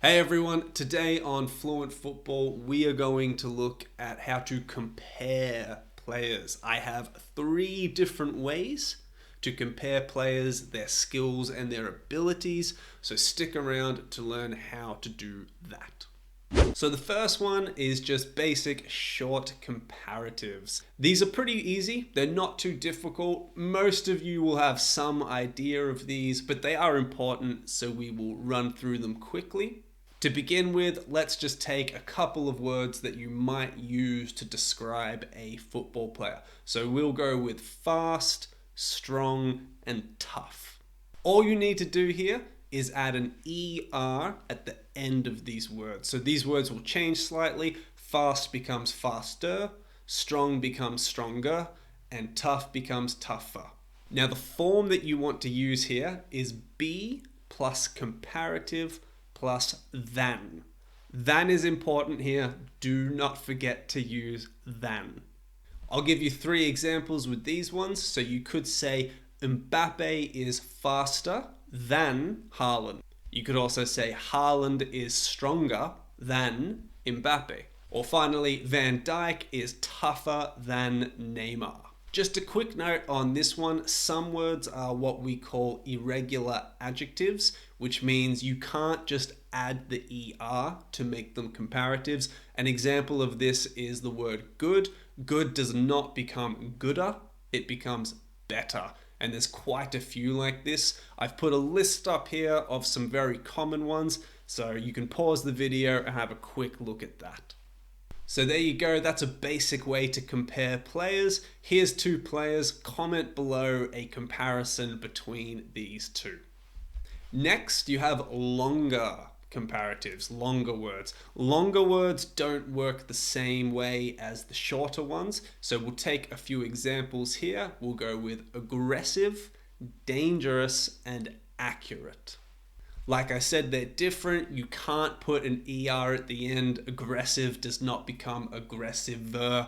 Hey everyone, today on Fluent Football we are going to look at how to compare players. I have 3 different ways to compare players, their skills and their abilities, so stick around to learn how to do that. So the first one is just basic short comparatives. These are pretty easy, they're not too difficult. Most of you will have some idea of these, but they are important, so we will run through them quickly. To begin with, let's just take a couple of words that you might use to describe a football player. So we'll go with fast, strong, and tough. All you need to do here is add an ER at the end of these words. So these words will change slightly. Fast becomes faster, strong becomes stronger, and tough becomes tougher. Now the form that you want to use here is be plus comparative plus than. Than is important here. Do not forget to use than. I'll give you 3 examples with these ones. So you could say Mbappe is faster than Haaland. You could also say Haaland is stronger than Mbappe. Or finally, Van Dijk is tougher than Neymar. Just a quick note on this one, some words are what we call irregular adjectives, which means you can't just add the ER to make them comparatives. An example of this is the word good. Good does not become gooder, it becomes better. And there's quite a few like this. I've put a list up here of some very common ones, so you can pause the video and have a quick look at that. So there you go, that's a basic way to compare players. Here's 2 players, comment below a comparison between these 2. Next, you have longer comparatives, longer words. Longer words don't work the same way as the shorter ones, so we'll take a few examples here. We'll go with aggressive, dangerous, and accurate. Like I said, they're different. You can't put an ER at the end. Aggressive does not become aggressiver.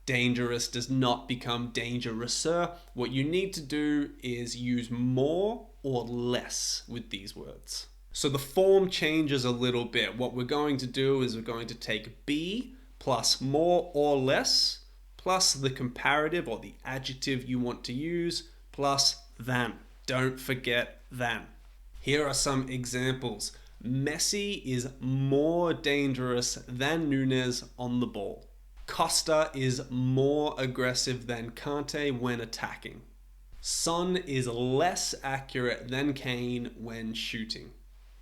Dangerous does not become dangerouser. What you need to do is use more or less with these words. So the form changes a little bit. What we're going to do is we're going to take be plus more or less plus the comparative or the adjective you want to use plus than. Don't forget than. Here are some examples. Messi is more dangerous than Nunez on the ball. Costa is more aggressive than Kante when attacking. Son is less accurate than Kane when shooting.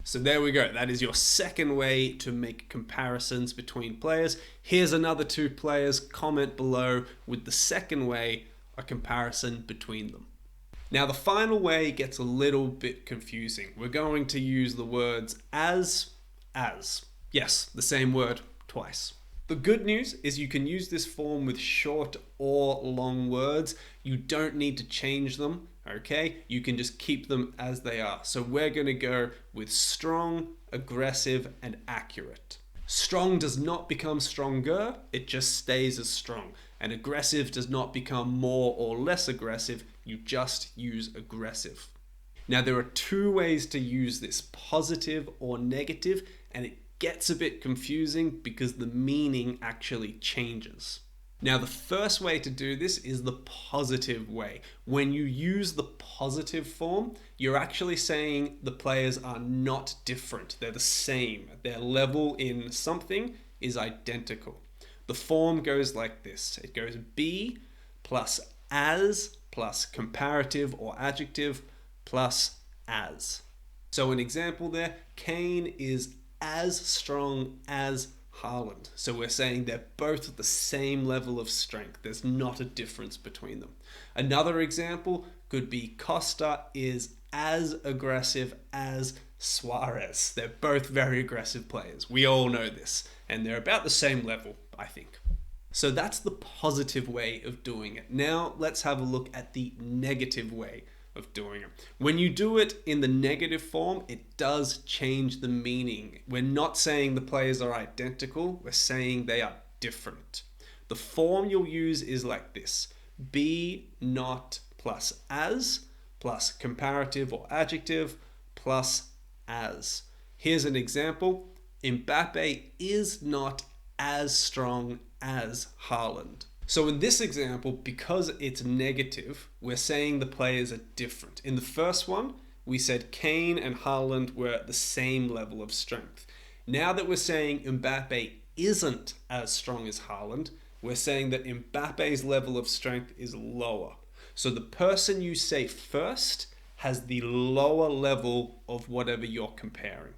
So there we go. That is your second way to make comparisons between players. Here's another 2 players. Comment below with the second way, a comparison between them. Now the final way gets a little bit confusing. We're going to use the words as. Yes, the same word twice. The good news is you can use this form with short or long words. You don't need to change them, okay? You can just keep them as they are. So we're going to go with strong, aggressive, and accurate. Strong does not become stronger, it just stays as strong. And aggressive does not become more or less aggressive, you just use aggressive. Now there are 2 ways to use this, positive or negative, and it gets a bit confusing because the meaning actually changes. Now the first way to do this is the positive way. When you use the positive form, you're actually saying the players are not different. They're the same. Their level in something is identical. The form goes like this. It goes be plus as plus comparative or adjective plus as. So an example there, Kane is as strong as Haaland. So we're saying they're both at the same level of strength. There's not a difference between them. Another example could be Costa is as aggressive as Suarez. They're both very aggressive players. We all know this. And they're about the same level, I think. So that's the positive way of doing it. Now let's have a look at the negative way of doing it. When you do it in the negative form, it does change the meaning. We're not saying the players are identical, we're saying they are different. The form you'll use is like this. Be not plus as plus comparative or adjective plus as. Here's an example. Mbappe is not as strong as Haaland. So in this example, because it's negative, we're saying the players are different. In the first one, we said Kane and Haaland were at the same level of strength. Now that we're saying Mbappe isn't as strong as Haaland, we're saying that Mbappe's level of strength is lower. So the person you say first has the lower level of whatever you're comparing.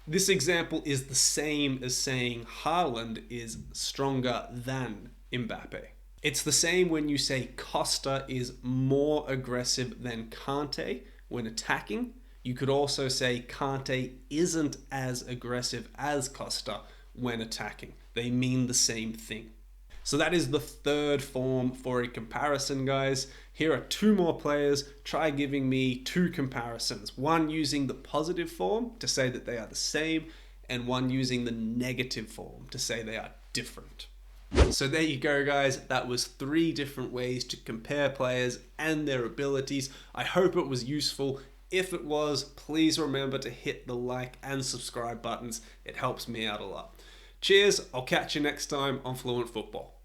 This example is the same as saying Haaland is stronger than Mbappe. It's the same when you say Costa is more aggressive than Kante when attacking. You could also say Kante isn't as aggressive as Costa when attacking. They mean the same thing. So that is the third form for a comparison, guys. Here are two more players. Try giving me two comparisons. One using the positive form to say that they are the same, and one using the negative form to say they are different. So there you go, guys. That was 3 different ways to compare players and their abilities. I hope it was useful. If it was, please remember to hit the like and subscribe buttons. It helps me out a lot. Cheers, I'll catch you next time on Fluent Football.